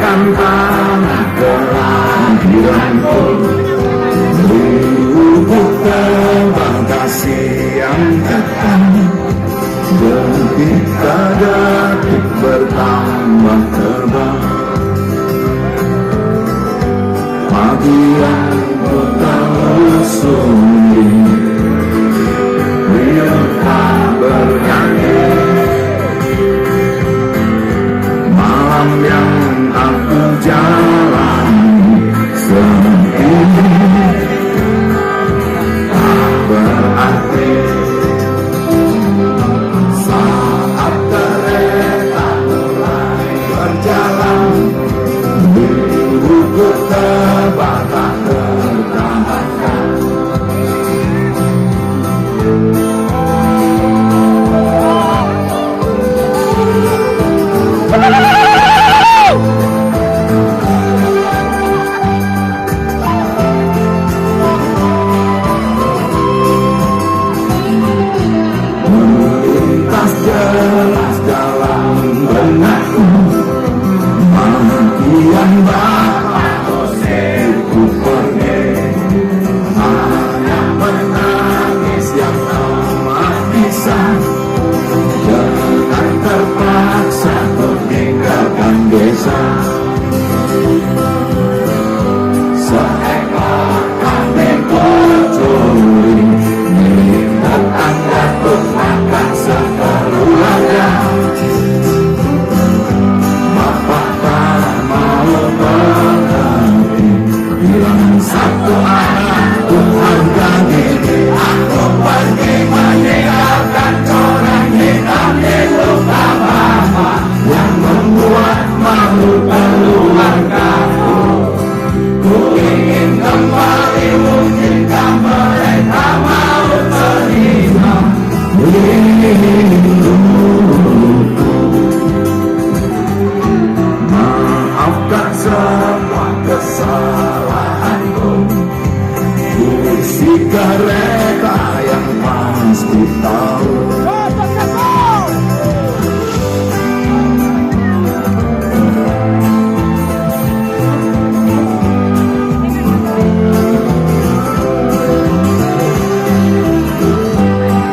bagaikan tanah kelahiranku, lubuk terbang kasih yang datang, detik-detik bertambah terbang. Pagi yang ku telusuri, bintang bernyanyi, malam yang aku jalani sendiri tak berarti. Saat kereta mulai berjalan, diriku terbata tertahankan. Melintas jelas dalam benakku, kian Bapak Joseku pergi, hanya menangis yang lemah bisa, dengan terpaksa meninggalkan desa. Seekor kambing bercuri, minat Anda untuk makan sekeluarga. Bapak tak mau berhenti, bilang satu anak Tuhan diri. Aku pergi meninggalkan corak hitam di luka Bapak yang membuat malu keluargaku. Ku ingin kembali, mungkinkah mereka mau terima rinduku. Maafkan semua kesalahanku, kursi kereta yang pasti tahu